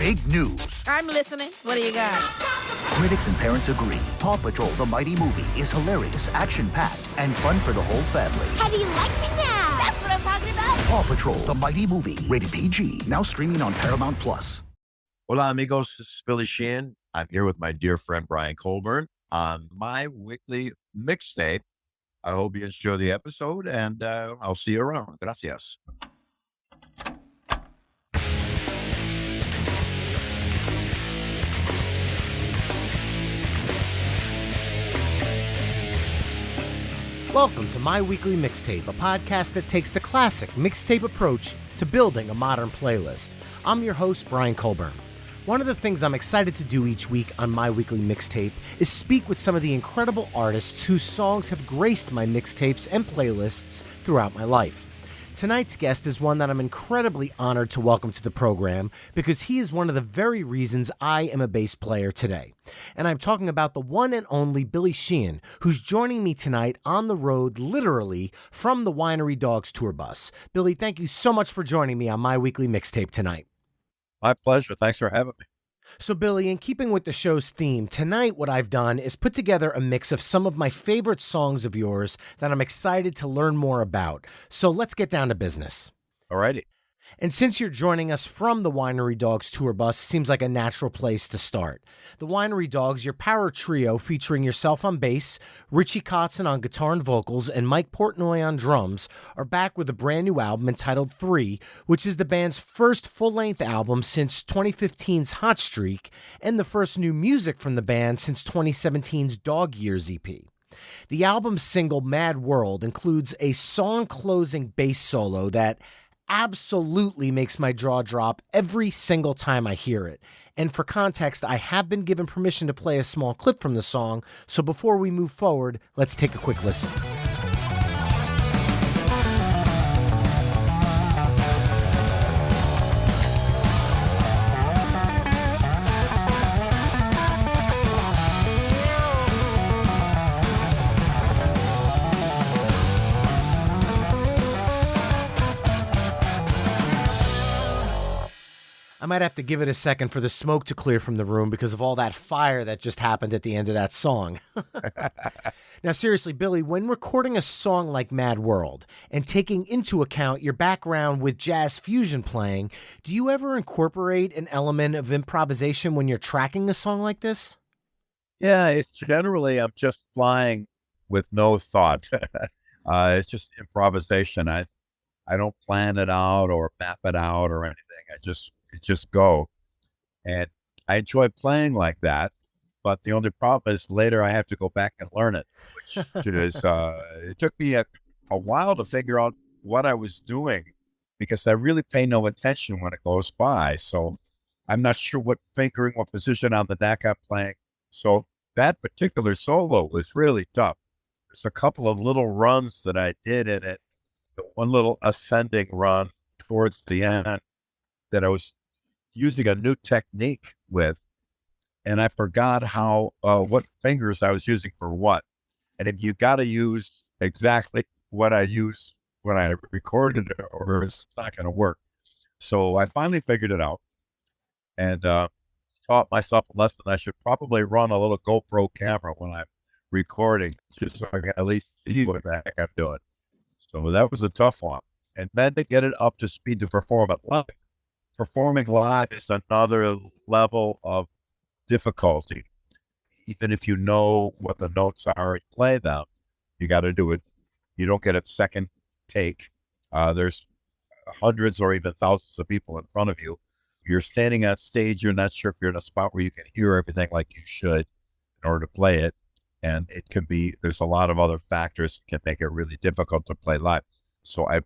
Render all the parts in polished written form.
big news. I'm listening. What do you got? Critics and parents agree. Paw Patrol, the mighty movie, is hilarious, action-packed, and fun for the whole family. How do you like me now? That's what I'm talking about. Paw Patrol, the mighty movie, rated PG, now streaming on Paramount+. Hola, amigos. This is Billy Sheehan. I'm here with my dear friend Brian Colburn on my weekly mixtape. I hope you enjoy the episode, and I'll see you around. Gracias. Welcome to My Weekly Mixtape, a podcast that takes the classic mixtape approach to building a modern playlist. I'm your host, Brian Colburn. One of the things I'm excited to do each week on My Weekly Mixtape is speak with some of the incredible artists whose songs have graced my mixtapes and playlists throughout my life. Tonight's guest is one that I'm incredibly honored to welcome to the program because he is one of the very reasons I am a bass player today. And I'm talking about the one and only Billy Sheehan, who's joining me tonight on the road, literally, from the Winery Dogs tour bus. Billy, thank you so much for joining me on My Weekly Mixtape tonight. My pleasure. Thanks for having me. So, Billy, in keeping with the show's theme, tonight what I've done is put together a mix of some of my favorite songs of yours that I'm excited to learn more about. So let's get down to business. All righty. And since you're joining us from the Winery Dogs tour bus, seems like a natural place to start. The Winery Dogs, your power trio featuring yourself on bass, Richie Kotzen on guitar and vocals, and Mike Portnoy on drums, are back with a brand new album entitled 3, which is the band's first full-length album since 2015's Hot Streak, and the first new music from the band since 2017's Dog Years EP. The album's single, Mad World, includes a song-closing bass solo that absolutely makes my jaw drop every single time I hear it. And for context, I have been given permission to play a small clip from the song, so before we move forward, let's take a quick listen. I might have to give it a second for the smoke to clear from the room because of all that fire that just happened at the end of that song. Now, seriously, Billy, when recording a song like Mad World and taking into account your background with jazz fusion playing, do you ever incorporate an element of improvisation when you're tracking a song like this? Yeah, it's generally I'm just flying with no thought. It's just improvisation. I don't plan it out or map it out or anything. I just go. And I enjoy playing like that, but the only problem is later I have to go back and learn it, which is, it took me a while to figure out what I was doing because I really pay no attention when it goes by. So I'm not sure what position on the neck I'm playing. So that particular solo was really tough. There's a couple of little runs that I did in it, one little ascending run towards the end that I was using a new technique with, and I forgot what fingers I was using for what. And if you got to use exactly what I use when I recorded it, or it's not going to work. So I finally figured it out and taught myself a lesson. I should probably run a little GoPro camera when I'm recording, just so I can at least see what the heck I'm doing. So that was a tough one. And then to get it up to speed to perform it live. Performing live is another level of difficulty. Even if you know what the notes are and play them, you got to do it. You don't get a second take. There's hundreds or even thousands of people in front of you. You're standing on stage. You're not sure if you're in a spot where you can hear everything like you should in order to play it. And it can be, there's a lot of other factors that can make it really difficult to play live. So I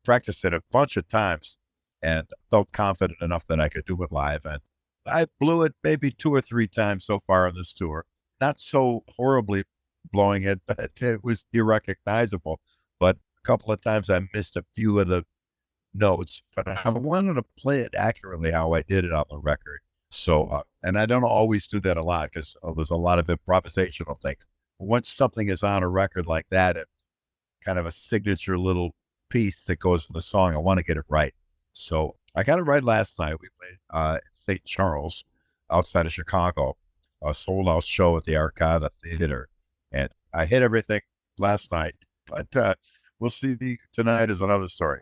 practiced it a bunch of times and felt confident enough that I could do it live. And I blew it maybe 2 or 3 times so far on this tour. Not so horribly blowing it, but it was irrecognizable. But a couple of times I missed a few of the notes, but I wanted to play it accurately how I did it on the record. So, and I don't always do that a lot because there's a lot of improvisational things. But once something is on a record like that, it's kind of a signature little piece that goes in the song. I want to get it right. So I got it right last night. We played in St. Charles outside of Chicago, a sold-out show at the Arcada Theater. And I hit everything last night, but we'll see. Tonight is another story.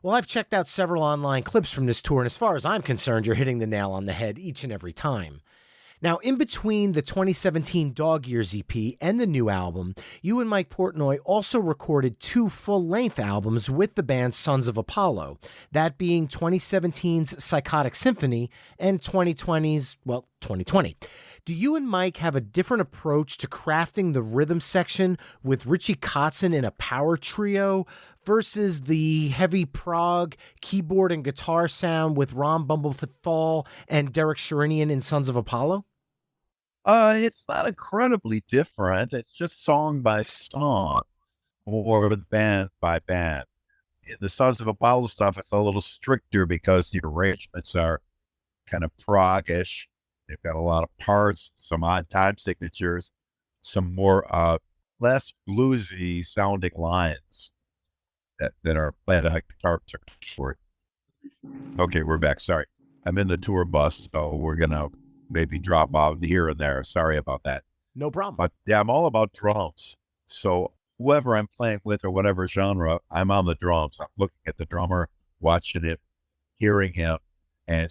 Well, I've checked out several online clips from this tour, and as far as I'm concerned, you're hitting the nail on the head each and every time. Now, in between the 2017 Dog Years EP and the new album, you and Mike Portnoy also recorded 2 full-length albums with the band Sons of Apollo, that being 2017's Psychotic Symphony and 2020's, 2020. Do you and Mike have a different approach to crafting the rhythm section with Richie Kotzen in a power trio versus the heavy prog keyboard and guitar sound with Ron Bumblefoot and Derek Sherinian in Sons of Apollo? It's not incredibly different. It's just song by song or band by band. In the Sons of Apollo stuff, it's a little stricter because the arrangements are kind of prog-ish. They've got a lot of parts, some odd time signatures, some more less bluesy sounding lines that are played on guitar short. Okay, we're back. Sorry. I'm in the tour bus, so we're going to maybe drop out here and there. Sorry about that. No problem. But yeah, I'm all about drums. So whoever I'm playing with or whatever genre, I'm on the drums. I'm looking at the drummer, watching him, hearing him, and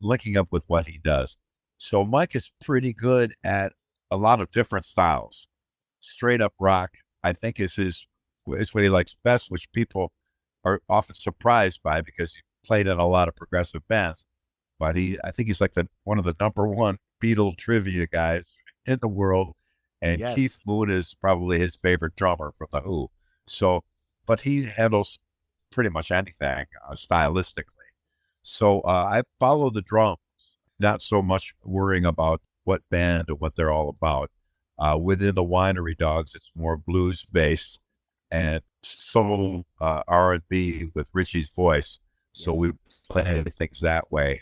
linking up with what he does. So Mike is pretty good at a lot of different styles. Straight up rock, I think, is what he likes best, which people are often surprised by because he played in a lot of progressive bands. But I think he's like one of the number one Beatle trivia guys in the world. And Yes. Keith Moon is probably his favorite drummer from The Who. So, but he handles pretty much anything stylistically. So I follow the drums, not so much worrying about what band or what they're all about. Within the Winery Dogs, it's more blues based and soul R&B with Richie's voice. So Yes. we play things that way.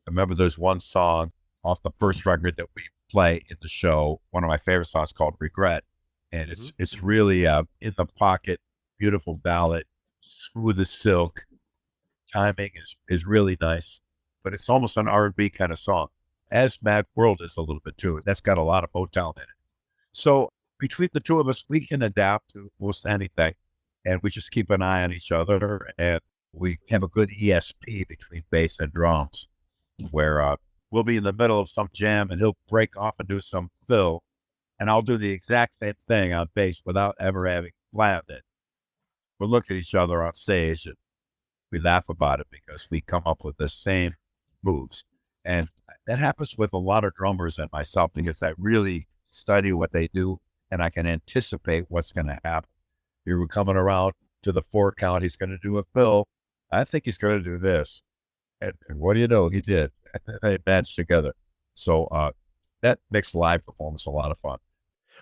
I remember there's one song off the first record that we play in the show, one of my favorite songs called Regret. And it's really in the pocket, beautiful ballad, smooth as silk. Timing is really nice, but it's almost an R&B kind of song, as Mad World is a little bit too. That's got a lot of Motown in it. So between the two of us, we can adapt to most anything, and we just keep an eye on each other, and we have a good ESP between bass and drums, where we'll be in the middle of some jam, and he'll break off and do some fill, and I'll do the exact same thing on bass without ever having planned it. We'll look at each other on stage, and we laugh about it because we come up with the same moves. And that happens with a lot of drummers and myself because I really study what they do and I can anticipate what's going to happen. If we're coming around to the 4 count, he's going to do a fill. I think he's going to do this. And what do you know? He did. They matched together. So that makes live performance a lot of fun.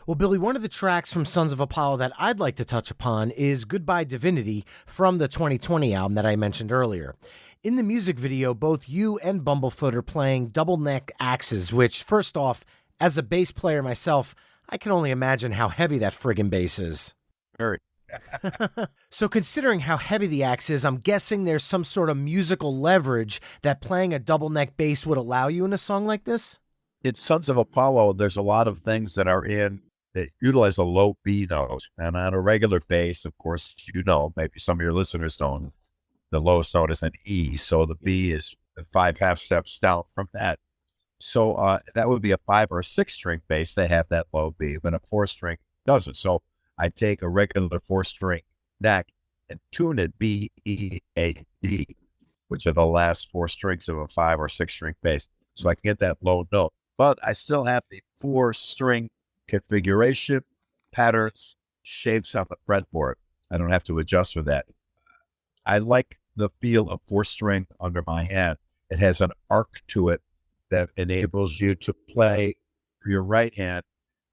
Well, Billy, one of the tracks from Sons of Apollo that I'd like to touch upon is Goodbye Divinity from the 2020 album that I mentioned earlier. In the music video, both you and Bumblefoot are playing double neck axes, which, first off, as a bass player myself, I can only imagine how heavy that friggin' bass is. Very. So considering how heavy the axe is, I'm guessing there's some sort of musical leverage that playing a double neck bass would allow you in a song like this? In Sons of Apollo, there's a lot of things that utilize a low B note. And on a regular bass, of course, maybe some of your listeners don't, the lowest note is an E. So the B is 5 half steps down from that. So that would be a 5 or a 6 string bass. They have that low B, but a 4 string doesn't. So I take a regular 4 string neck and tune it B, E, A, D, which are the last 4 strings of a 5 or 6 string bass. So I can get that low note. But I still have the 4 string configuration, patterns, shapes on the fretboard. I don't have to adjust for that. I like the feel of 4 string under my hand. It has an arc to it that enables you to play your right hand,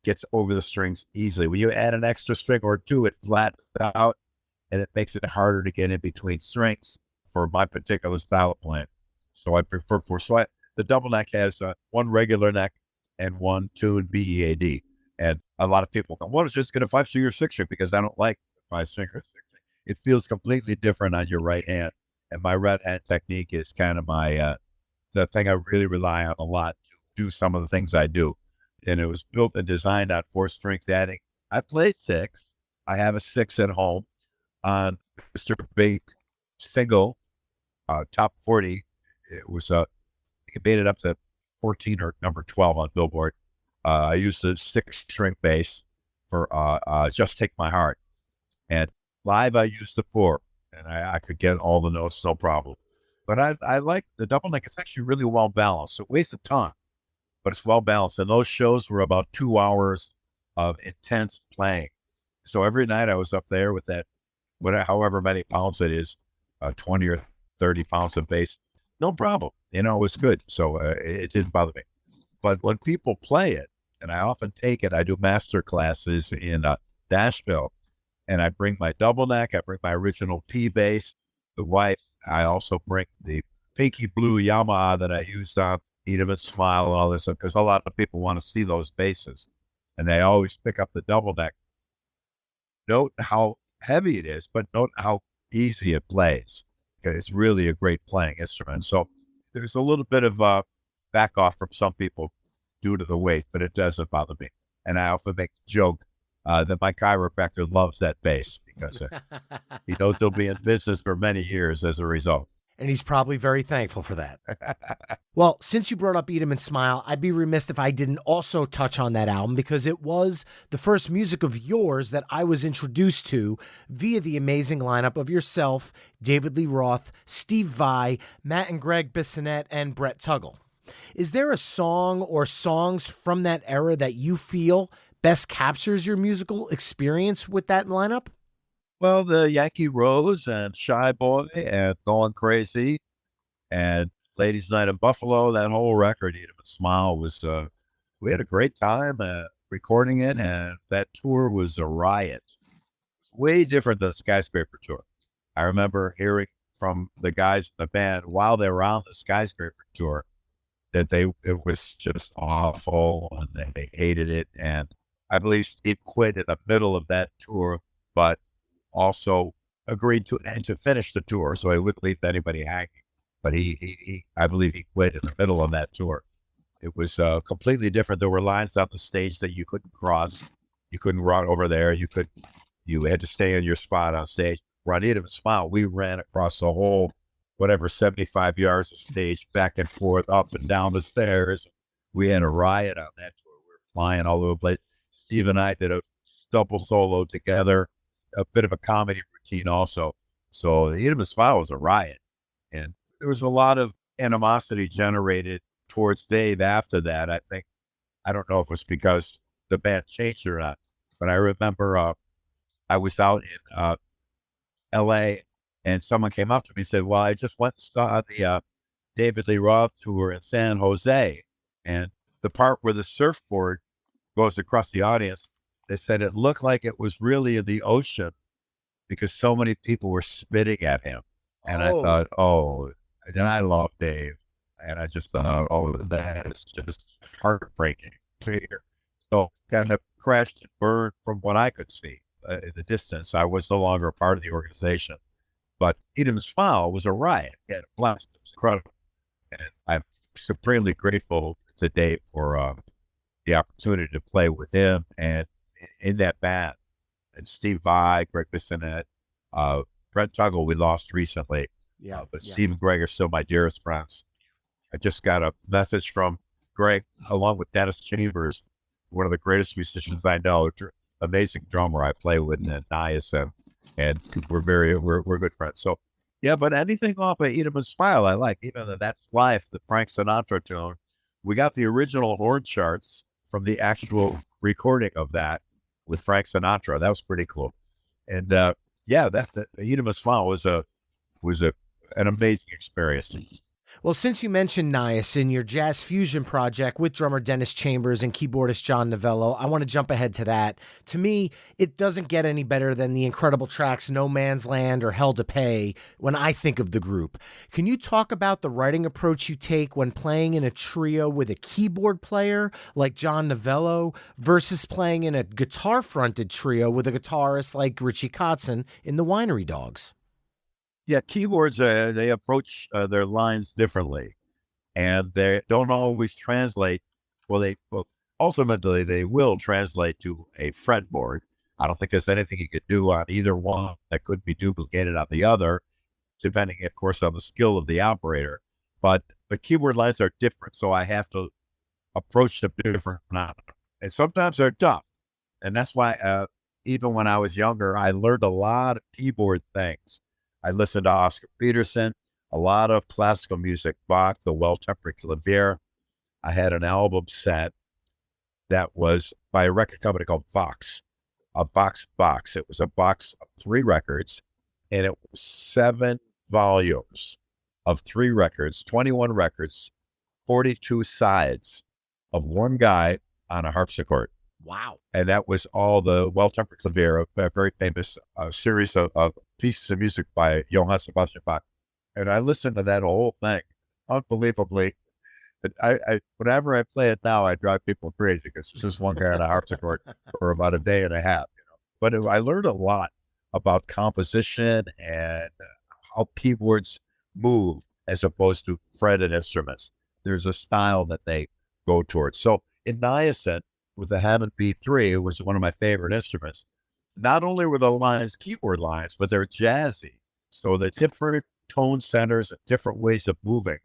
gets over the strings easily. When you add an extra string or 2, it flattens out and it makes it harder to get in between strings for my particular style of playing. So I prefer 4. So the double neck has 1 regular neck and 1 tuned BEAD. And a lot of people go, well, it's just get a 5 string or 6 string because I don't like 5 string or 6 string. It feels completely different on your right hand. And my right hand technique is kind of my the thing I really rely on a lot to do some of the things I do. And it was built and designed on 4 strings adding. I play 6. I have a 6 at home on Mr. Big single, top 40. It was, it made it up to 14 or number 12 on Billboard. I used a 6-string bass for Just Take My Heart. And live, I used the 4, and I could get all the notes, no problem. But I like the double neck. It's actually really well balanced. It weighs a ton, but it's well balanced. And those shows were about 2 hours of intense playing. So every night I was up there with that, however many pounds it is, 20 or 30 pounds of bass. No problem. It was good. So it didn't bother me. But when people play it, and I often take it, I do master classes in Nashville, and I bring my double neck, I bring my original P bass, the wife. I also bring the pinky blue Yamaha that I used on Eat 'Em and Smile and all this stuff, because a lot of people want to see those basses, and they always pick up the double neck. Note how heavy it is, but note how easy it plays. It's really a great playing instrument. So there's a little bit of back off from some people due to the weight, but it doesn't bother me. And I often make the joke that my chiropractor loves that bass because he knows he'll be in business for many years as a result. And he's probably very thankful for that. Well, since you brought up Eat 'Em and Smile, I'd be remiss if I didn't also touch on that album, because it was the first music of yours that I was introduced to via the amazing lineup of yourself, David Lee Roth, Steve Vai, Matt and Greg Bissonette, and Brett Tuggle. Is there a song or songs from that era that you feel best captures your musical experience with that lineup? Well, the Yankee Rose and Shy Boy and Going Crazy and Ladies Night in Buffalo, that whole record, Eat 'Em and Smile, was, we had a great time recording it, and that tour was a riot. It's way different than the Skyscraper tour. I remember hearing from the guys in the band while they were on the Skyscraper tour that it was just awful and they hated it. And I believe Steve quit in the middle of that tour, but also agreed to finish the tour, so he wouldn't leave anybody hanging. But I believe he quit in the middle of that tour. It was completely different. There were lines on the stage that you couldn't cross. You couldn't run over there. You had to stay in your spot on stage. Run Eat 'Em and Smile, we ran across the whole, 75 yards of stage, back and forth, up and down the stairs. We had a riot on that tour. We were flying all over the place. Steve and I did a double solo together, a bit of a comedy routine also. So Eat 'Em and Smile was a riot. And there was a lot of animosity generated towards Dave after that. I don't know if it was because the band changed or not, but I remember I was out in LA and someone came up to me and said, well, I just went and saw the David Lee Roth tour in San Jose. And the part where the surfboard goes across the audience, they said it looked like it was really in the ocean because so many people were spitting at him. And I thought, and I love Dave. And I just thought, that is just heartbreaking to hear. So kind of crashed and burned from what I could see in the distance. I was no longer a part of the organization. But Eat 'Em and Smile was a riot. He had a blast. It was incredible. And I'm supremely grateful to Dave for the opportunity to play with him and in that band. And Steve Vai, Greg Bissonette, Brett Tuggle, we lost recently. But Steve and Greg are still my dearest friends. I just got a message from Greg, along with Dennis Chambers, one of the greatest musicians I know, amazing drummer I play with in Niacin, and we're good friends. So, yeah, but anything off of Eat 'Em and Smile I like, even though That's Life, the Frank Sinatra tune. We got the original horn charts from the actual recording of that with Frank Sinatra. That was pretty cool. And that Eat 'Em and Smile was an amazing experience. Well, since you mentioned Niacin, your jazz fusion project with drummer Dennis Chambers and keyboardist John Novello, I want to jump ahead to that. To me, it doesn't get any better than the incredible tracks No Man's Land or Hell to Pay when I think of the group. Can you talk about the writing approach you take when playing in a trio with a keyboard player like John Novello versus playing in a guitar-fronted trio with a guitarist like Richie Kotzen in the Winery Dogs? Yeah, keyboards, they approach their lines differently. and they don't always translate. Well, ultimately they will translate to a fretboard. I don't think there's anything you could do on either one that could be duplicated on the other, depending, of course, on the skill of the operator. But the keyboard lines are different, so I have to approach them different. And sometimes they're tough. And that's why, even when I was younger, I learned a lot of keyboard things. I listened to Oscar Peterson, a lot of classical music, Bach, the Well-Tempered Clavier. I had an album set that was by a record company called Vox, a Vox box. It was a box of 3 records, and it was 7 volumes of 3 records, 21 records, 42 sides of one guy on a harpsichord. Wow. And that was all the Well-Tempered Clavier, a very famous series of pieces of music by Johann Sebastian Bach. And I listened to that whole thing, unbelievably. Whenever I play it now, I drive people crazy because it's just one guy on a harpsichord for about a day and a half. But I learned a lot about composition and how keyboards move as opposed to fretted instruments. There's a style that they go towards. So in Niacin, with the Hammond B3, which is one of my favorite instruments, not only were the lines keyboard lines, but they're jazzy. So the different tone centers and different ways of moving.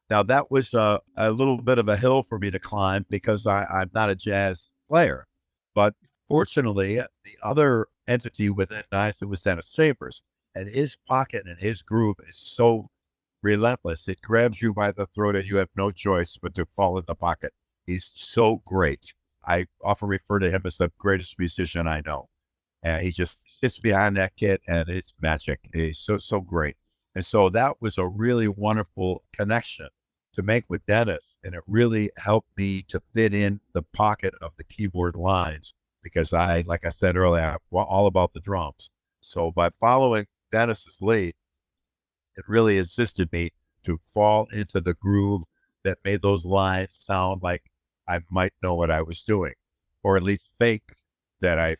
Now, that was a little bit of a hill for me to climb because I'm not a jazz player. But fortunately, the other entity within Niacin was Dennis Chambers. And his pocket and his groove is so relentless. It grabs you by the throat and you have no choice but to fall in the pocket. He's so great. I often refer to him as the greatest musician I know. And he just sits behind that kit and it's magic. He's so great. And so that was a really wonderful connection to make with Dennis. And it really helped me to fit in the pocket of the keyboard lines because like I said earlier, I'm all about the drums. So by following Dennis's lead, it really assisted me to fall into the groove that made those lines sound like I might know what I was doing, or at least fake that I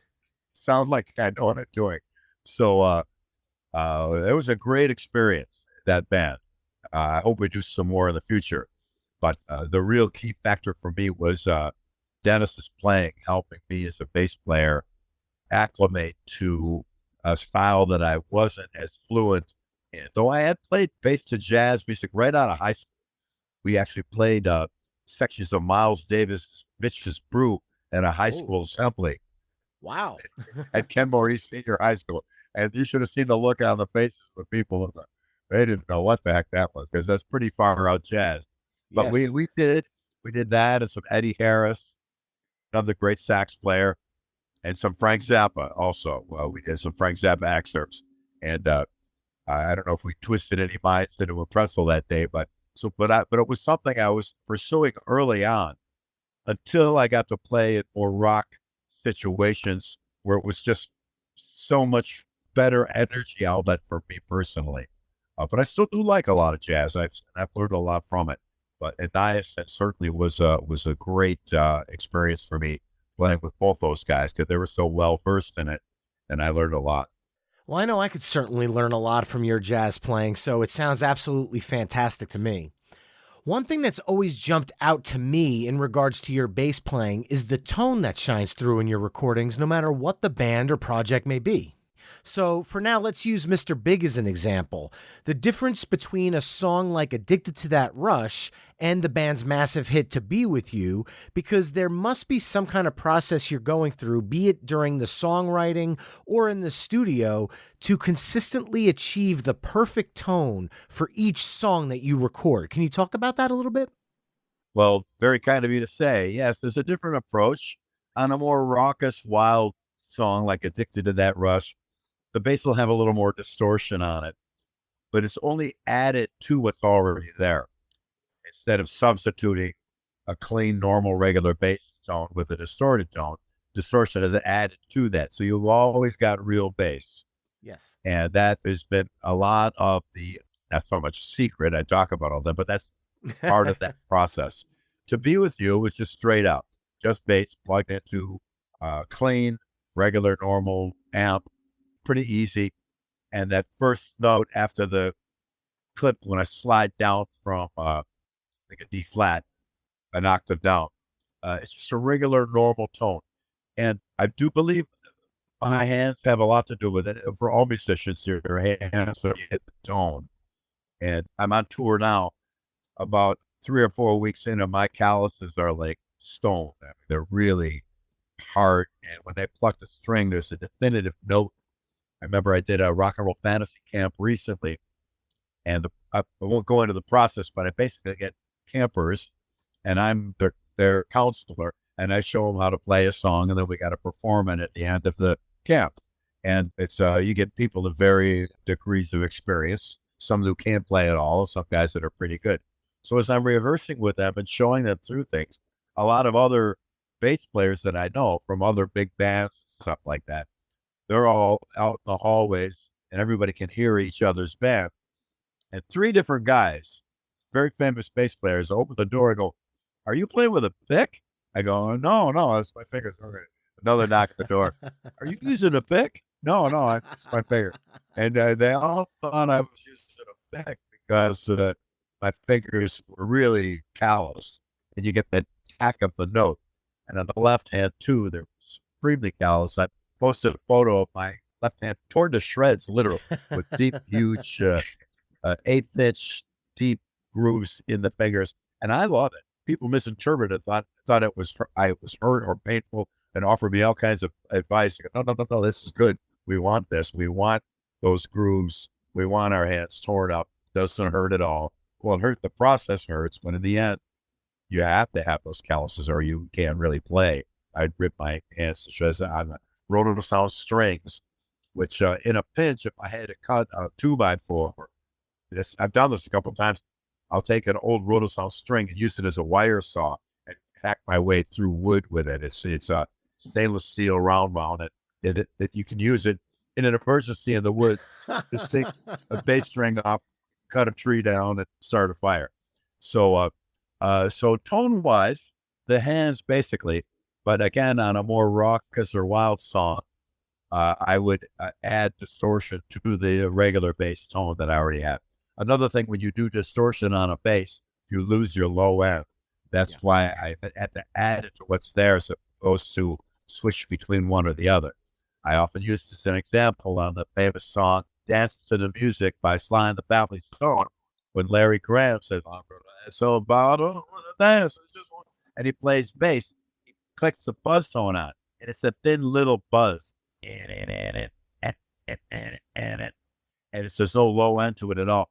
sound like I know what I'm doing. So it was a great experience, that band. I hope we do some more in the future. But the real key factor for me was Dennis's playing, helping me as a bass player acclimate to a style that I wasn't as fluent in. Though I had played bass to jazz music right out of high school. We actually played sections of Miles Davis' Bitch's Brew at a high school assembly. Wow. At Kenmore East Senior High School. And you should have seen the look on the faces of the people. They didn't know what the heck that was because that's pretty far out jazz. But Yes. we did that and some Eddie Harris, another great sax player, and some Frank Zappa also. We did some Frank Zappa excerpts. And I don't know if we twisted any minds into a pretzel that day, but it was something I was pursuing early on until I got to play in more rock situations where it was just so much better energy outlet for me personally. But I still do like a lot of jazz. I've learned a lot from it. But Niacin certainly was a great experience for me playing with both those guys because they were so well versed in it, and I learned a lot. Well, I know I could certainly learn a lot from your jazz playing, so it sounds absolutely fantastic to me. One thing that's always jumped out to me in regards to your bass playing is the tone that shines through in your recordings, no matter what the band or project may be. So for now, let's use Mr. Big as an example. The difference between a song like Addicted to That Rush and the band's massive hit To Be With You, because there must be some kind of process you're going through, be it during the songwriting or in the studio, to consistently achieve the perfect tone for each song that you record. Can you talk about that a little bit? Well, very kind of you to say. Yes, there's a different approach on a more raucous, wild song like Addicted to That Rush. The bass will have a little more distortion on it, but it's only added to what's already there. Instead of substituting a clean, normal, regular bass tone with a distorted tone, distortion is added to that. So you've always got real bass. Yes. And that has been a lot of not so much secret, I talk about all that, but that's part of that process. To Be With You was just straight up, just bass plugged into clean, regular, normal amp, pretty easy. And that first note after the clip, when I slide down from like a D flat, an octave down. It's just a regular, normal tone. And I do believe my hands have a lot to do with it. For all musicians, your hands are hit the tone. And I'm on tour now. About 3 or 4 weeks in, and my calluses are like stone. I mean, they're really hard. And when they pluck the string, there's a definitive note. I remember I did a rock and roll fantasy camp recently, and I won't go into the process, but I basically get campers, and I'm their counselor, and I show them how to play a song, and then we got to perform it at the end of the camp. And it's you get people of varying degrees of experience, some who can't play at all, some guys that are pretty good. So as I'm rehearsing with them and showing them through things, a lot of other bass players that I know from other big bands, stuff like that, they're all out in the hallways, and everybody can hear each other's band. And 3 different guys, very famous bass players, open the door and go, "Are you playing with a pick?" I go, "No, that's my fingers." Okay. Another knock at the door. "Are you using a pick?" No, it's my finger. And they all thought I was using a pick because my fingers were really callous. And you get that tack of the note. And on the left hand, too, they're supremely callous. I posted a photo of my left hand torn to shreds, literally, with deep, huge 1/8 inch deep grooves in the fingers. And I love it. People misinterpreted, thought it was I was hurt or painful, and offered me all kinds of advice. I go, no, this is good. We want this. We want those grooves. We want our hands torn up. Doesn't hurt at all. Well, the process hurts, but in the end, you have to have those calluses or you can't really play. I'd rip my hands to shreds on the rotosound strings, which in a pinch, if I had to cut a 2x4, I've done this a couple of times. I'll take an old rotosound string and use it as a wire saw and hack my way through wood with it. It's a stainless steel round wound that you can use it in an emergency in the woods. Just take a bass string off, cut a tree down, and start a fire. So tone wise, the hands basically, but again, on a more raucous or wild song, I would add distortion to the regular bass tone that I already have. Another thing, when you do distortion on a bass, you lose your low end. That's why I had to add it to what's there as opposed to switch between one or the other. I often use this as an example on the famous song Dance to the Music by Sly and the Family Stone, when Larry Graham says, "So about a dance," and he plays bass. He clicks the buzz tone on, and it's a thin little buzz. And there's no low end to it at all.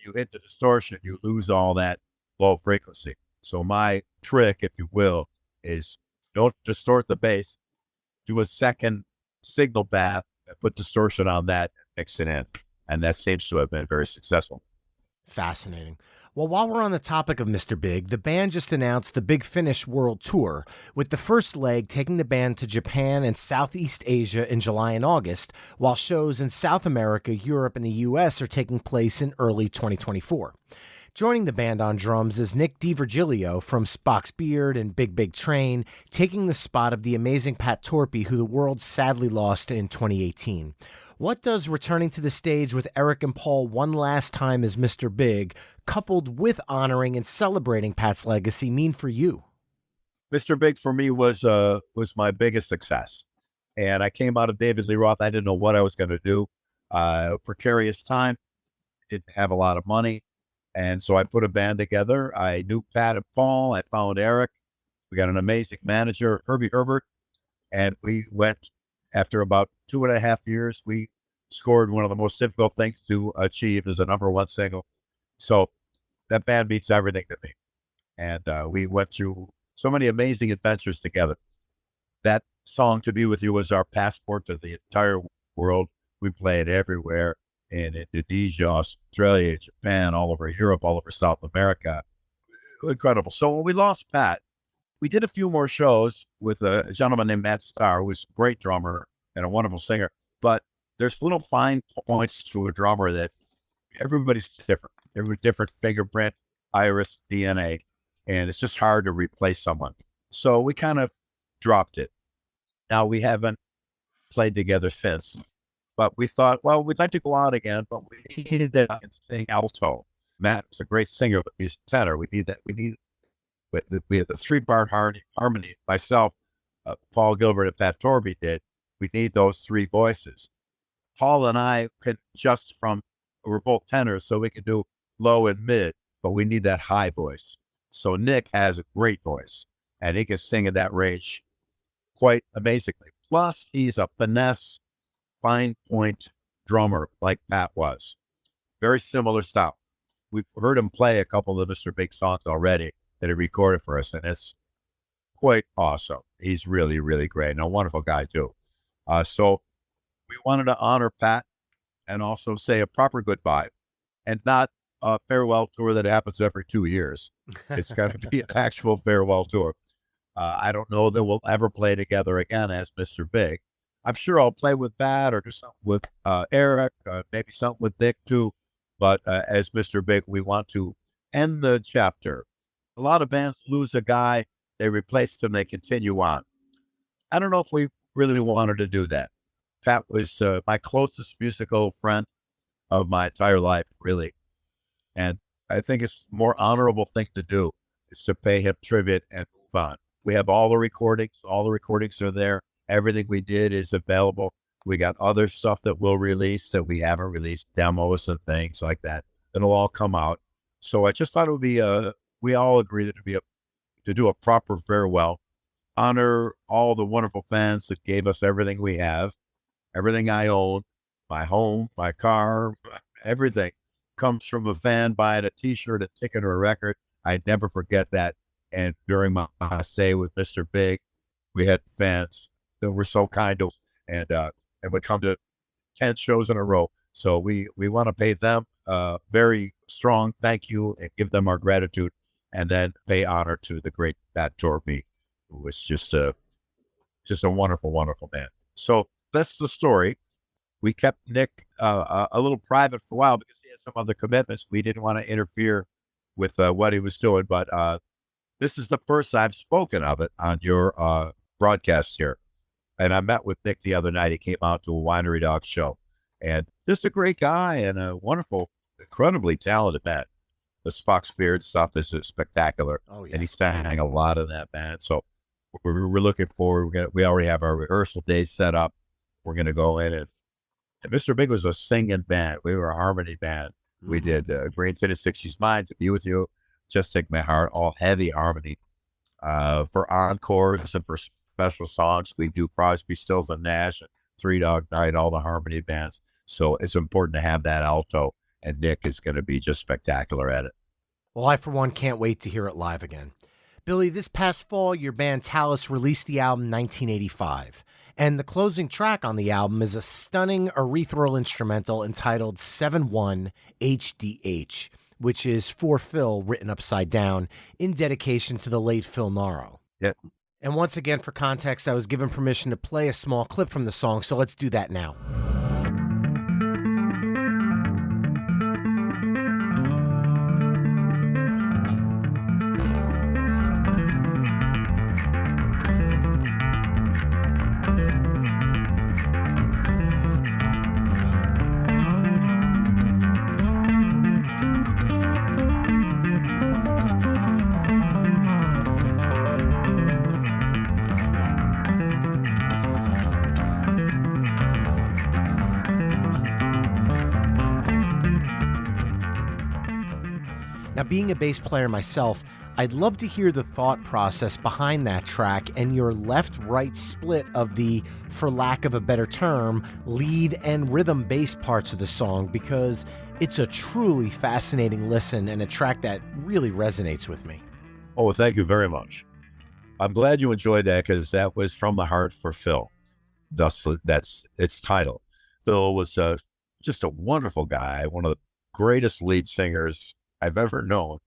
You hit the distortion, you lose all that low frequency. So my trick, if you will, is don't distort the bass. Do a second signal bath and put distortion on that and mix it in. And that seems to have been very successful. Fascinating. Well, while we're on the topic of Mr. Big, the band just announced the Big Finish World Tour, with the first leg taking the band to Japan and Southeast Asia in July and August, while shows in South America, Europe, and the U.S. are taking place in early 2024. Joining the band on drums is Nick DiVirgilio from Spock's Beard and Big Big Train, taking the spot of the amazing Pat Torpey, who the world sadly lost in 2018. What does returning to the stage with Eric and Paul one last time as Mr. Big, coupled with honoring and celebrating Pat's legacy, mean for you? Mr. Big for me was my biggest success. And I came out of David Lee Roth. I didn't know what I was going to do. Precarious time. Didn't have a lot of money. And so I put a band together. I knew Pat and Paul. I found Eric. We got an amazing manager, Herbie Herbert. And we went, after about 2.5 years, we scored one of the most difficult things to achieve as a #1 single. So that band means everything to me. And we went through so many amazing adventures together. That song, To Be With You, was our passport to the entire world. We played everywhere, in Indonesia, Australia, Japan, all over Europe, all over South America. Incredible. So when we lost Pat, we did a few more shows with a gentleman named Matt Starr, who was a great drummer and a wonderful singer. But there's little fine points to a drummer that everybody's different. Every different fingerprint, iris, DNA, and it's just hard to replace someone. So we kind of dropped it. Now we haven't played together since, but we thought, well, we'd like to go out again, but we needed to sing alto. Matt was a great singer, but he's a tenor. We need that. We have the three-part harmony. Myself, Paul Gilbert, and Pat Torby did. We need those three voices. Paul and I can we're both tenors, so we can do low and mid, but we need that high voice. So Nick has a great voice, and he can sing in that range quite amazingly. Plus, he's a finesse, fine point drummer like Pat was. Very similar style. We've heard him play a couple of Mr. Big songs already that he recorded for us, and it's quite awesome. He's really, really great and a wonderful guy too. So we wanted to honor Pat and also say a proper goodbye, and not a farewell tour that happens every 2 years. It's got to be an actual farewell tour. I don't know that we'll ever play together again as Mr. Big. I'm sure I'll play with Pat or do something with Eric, maybe something with Nick too. But as Mr. Big, we want to end the chapter. A lot of bands lose a guy, they replace him, they continue on. I don't know if we really wanted to do that. Pat was my closest musical friend of my entire life, really. And I think it's a more honorable thing to do is to pay him tribute and move on. We have all the recordings. All the recordings are there. Everything we did is available. We got other stuff that we'll release that we haven't released, demos and things like that. It'll all come out. So I just thought it would be we all agreed that to do a proper farewell, honor all the wonderful fans that gave us everything we have, everything I own, my home, my car, everything comes from a fan buying a T-shirt, a ticket, or a record. I never forget that. And during my stay with Mr. Big, we had fans that were so kind to us and would come to 10 shows in a row. So we want to pay them a very strong thank you and give them our gratitude, and then pay honor to the great Pat Torby, who was just a wonderful, wonderful man. So that's the story. We kept Nick a little private for a while because he had some other commitments. We didn't want to interfere with what he was doing, but this is the first I've spoken of it on your broadcast here. And I met with Nick the other night. He came out to a Winery Dog show, and just a great guy and a wonderful, incredibly talented man. The Spock's Beard stuff is spectacular. Oh, yeah. And he sang a lot of that, man. So we're looking forward. We already have our rehearsal days set up. We're going to go in and Mr. Big was a singing band. We were a harmony band. Mm-hmm. We did Green Tinted 60s Mind, To Be With You, Just Take My Heart, all heavy harmony. For encores and for special songs, we do Crosby, Stills, and Nash, and Three Dog Night, all the harmony bands. So it's important to have that alto, and Nick is going to be just spectacular at it. Well, I, for one, can't wait to hear it live again. Billy, this past fall, your band Talas released the album 1985. And the closing track on the album is a stunning ethereal instrumental entitled 7-1 HDH, which is for Phil written upside down in dedication to the late Phil Naro. Yep. And once again, for context, I was given permission to play a small clip from the song, so let's do that now. Now, being a bass player myself, I'd love to hear the thought process behind that track and your left-right split of the, for lack of a better term, lead and rhythm bass parts of the song, because it's a truly fascinating listen and a track that really resonates with me. Oh, thank you very much. I'm glad you enjoyed that because that was from the heart for Phil. Thus, that's its title. Phil was just a wonderful guy, one of the greatest lead singers I've ever known,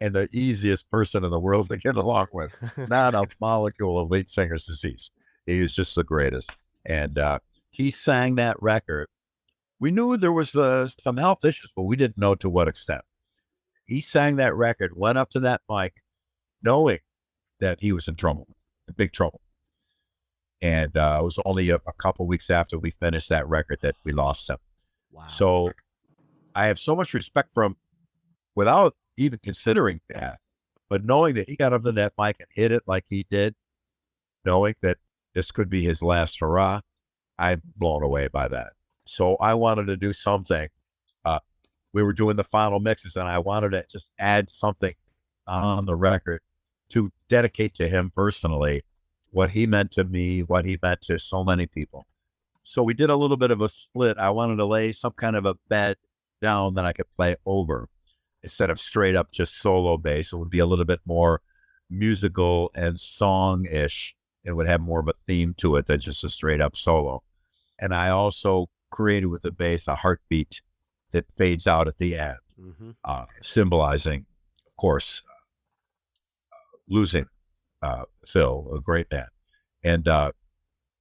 and the easiest person in the world to get along with. Not a molecule of lead singer's disease. He was just the greatest. And he sang that record. We knew there was some health issues, but we didn't know to what extent. He sang that record, went up to that mic, knowing that he was in trouble, in big trouble. And it was only a couple weeks after we finished that record that we lost him. Wow. So I have so much respect for him. without even considering that. But knowing that he got up to that mic and hit it like he did, knowing that this could be his last hurrah, I'm blown away by that. So I wanted to do something. We were doing the final mixes, and I wanted to just add something on the record to dedicate to him personally, what he meant to me, what he meant to so many people. So we did a little bit of a split. I wanted to lay some kind of a bed down that I could play over instead of straight up just solo bass. It would be a little bit more musical and song-ish. It would have more of a theme to it than just a straight up solo. And I also created with the bass a heartbeat that fades out at the end, symbolizing, of course, losing Phil, a great man. And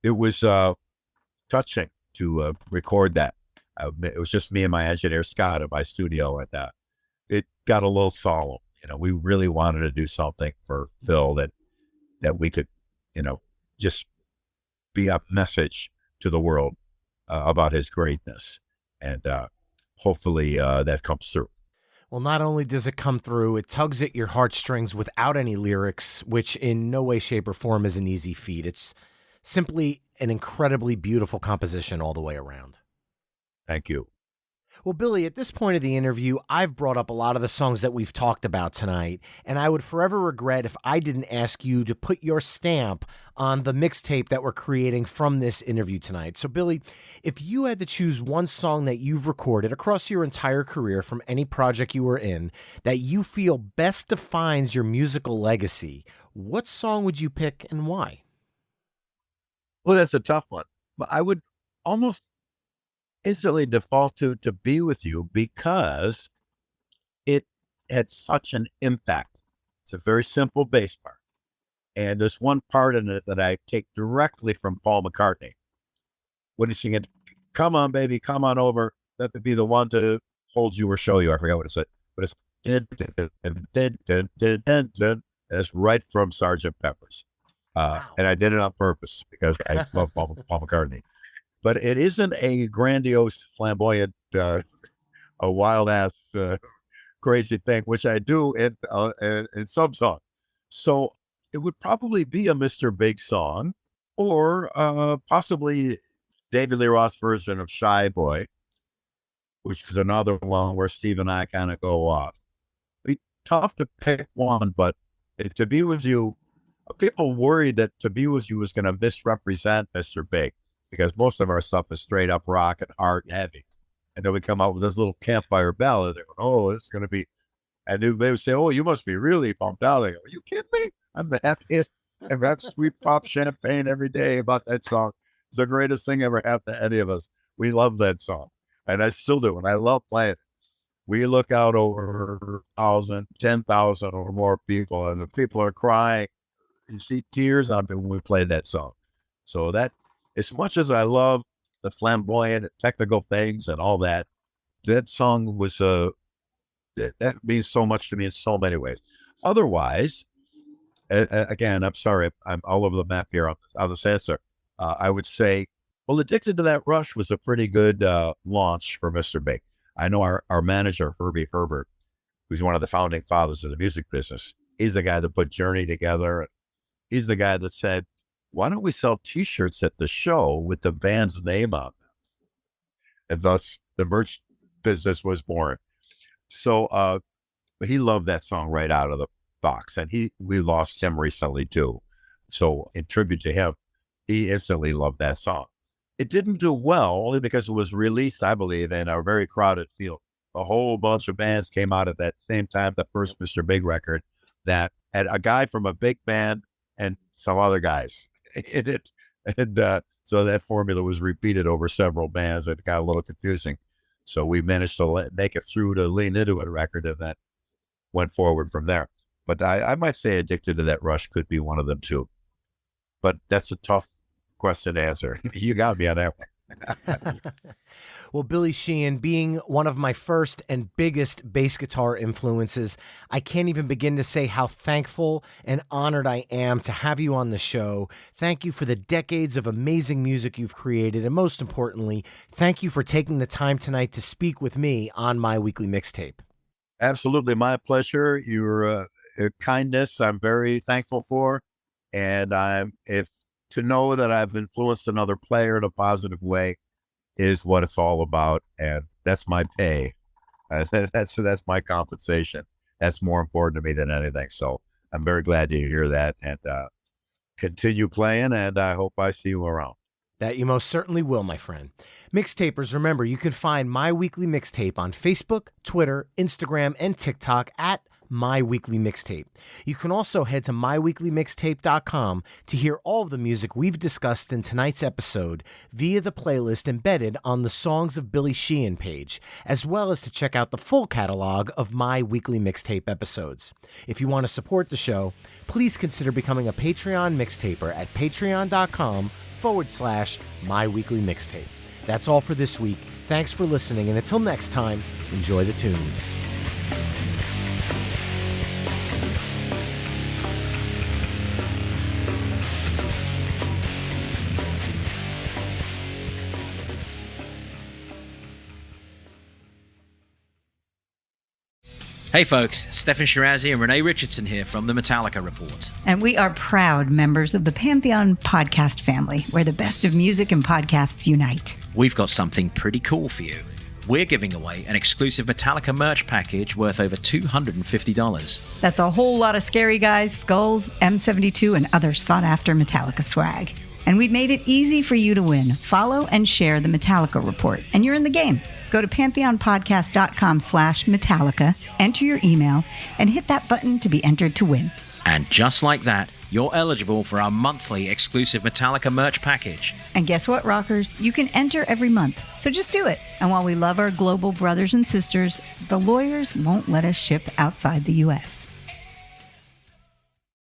it was touching to record that. It was just me and my engineer, Scott, in my studio, and it got a little solemn. We really wanted to do something for Phil that we could, just be a message to the world about his greatness. And hopefully that comes through. Well, not only does it come through, it tugs at your heartstrings without any lyrics, which in no way, shape, or form is an easy feat. It's simply an incredibly beautiful composition all the way around. Thank you. Well, Billy, at this point of the interview, I've brought up a lot of the songs that we've talked about tonight, and I would forever regret if I didn't ask you to put your stamp on the mixtape that we're creating from this interview tonight. So, Billy, if you had to choose one song that you've recorded across your entire career from any project you were in that you feel best defines your musical legacy, what song would you pick and why? Well, that's a tough one. But I would almost instantly default to Be With You because it had such an impact. It's a very simple bass part. And there's one part in it that I take directly from Paul McCartney. When he's singing, "Come on, baby, come on over. That would be the one to hold you or show you." I forgot what it said. But it's and it's right from Sgt. Pepper's. Wow. And I did it on purpose because I love Paul McCartney. But it isn't a grandiose, flamboyant, a wild-ass, crazy thing, which I do in some songs. So it would probably be a Mr. Big song or possibly David Lee Roth's version of Shy Boy, which is another one where Steve and I kind of go off. It'd be tough to pick one, but To Be With You, people worried that To Be With You was going to misrepresent Mr. Big, because most of our stuff is straight up rock and hard and heavy. And then we come out with this little campfire ballad. They go, "Oh, this is going to be," and they would say, "Oh, you must be really pumped out." I go, "Are you kidding me? I'm the happiest. I've had sweet pop champagne every day about that song. It's the greatest thing ever happened to any of us. We love that song. And I still do. And I love playing it. We look out over 1,000, 10,000 or more people, and the people are crying. You see tears on them when we play that song. So that, as much as I love the flamboyant and technical things and all that, that song was, that means so much to me in so many ways. Otherwise, again, I'm sorry, I'm all over the map here on this answer. I would say, well, Addicted to That Rush was a pretty good launch for Mr. Big. I know our manager, Herbie Herbert, who's one of the founding fathers of the music business. He's the guy that put Journey together. He's the guy that said, "Why don't we sell T-shirts at the show with the band's name on them?" And thus the merch business was born. So he loved that song right out of the box. And we lost him recently too. So in tribute to him, he instantly loved that song. It didn't do well only because it was released, I believe, in a very crowded field. A whole bunch of bands came out at that same time, the first Mr. Big record, that had a guy from a big band and some other guys in it. And so that formula was repeated over several bands. It got a little confusing. So we managed to make it through to Lean Into It record, and then went forward from there. But I might say Addicted to That Rush could be one of them too. But that's a tough question to answer. You got me on that one. Well, Billy Sheehan, being one of my first and biggest bass guitar influences, I can't even begin to say how thankful and honored I am to have you on the show. Thank you for the decades of amazing music you've created, and most importantly, thank you for taking the time tonight to speak with me on my weekly mixtape. Absolutely, my pleasure. Your kindness, I'm very thankful for, and if to know that I've influenced another player in a positive way is what it's all about, and that's my pay. That's my compensation. That's more important to me than anything. So I'm very glad to hear that, and continue playing. And I hope I see you around. That you most certainly will, my friend. Mixtapers, remember, you can find My Weekly Mixtape on Facebook, Twitter, Instagram, and TikTok at My Weekly Mixtape. You can also head to myweeklymixtape.com to hear all of the music we've discussed in tonight's episode via the playlist embedded on the Songs of Billy Sheehan page, as well as to check out the full catalog of My Weekly Mixtape episodes. If you want to support the show, please consider becoming a Patreon mixtaper at patreon.com/My Weekly Mixtape. That's all for this week. Thanks for listening, and until next time, enjoy the tunes. Hey folks, Stefan Shirazi and Renee Richardson here from the Metallica Report. And we are proud members of the Pantheon podcast family, where the best of music and podcasts unite. We've got something pretty cool for you. We're giving away an exclusive Metallica merch package worth over $250. That's a whole lot of Scary Guys, skulls, M72, and other sought-after Metallica swag. And we've made it easy for you to win. Follow and share the Metallica Report, and you're in the game. Go to pantheonpodcast.com/Metallica, enter your email, and hit that button to be entered to win. And just like that, you're eligible for our monthly exclusive Metallica merch package. And guess what, rockers? You can enter every month, so just do it. And while we love our global brothers and sisters, the lawyers won't let us ship outside the U.S.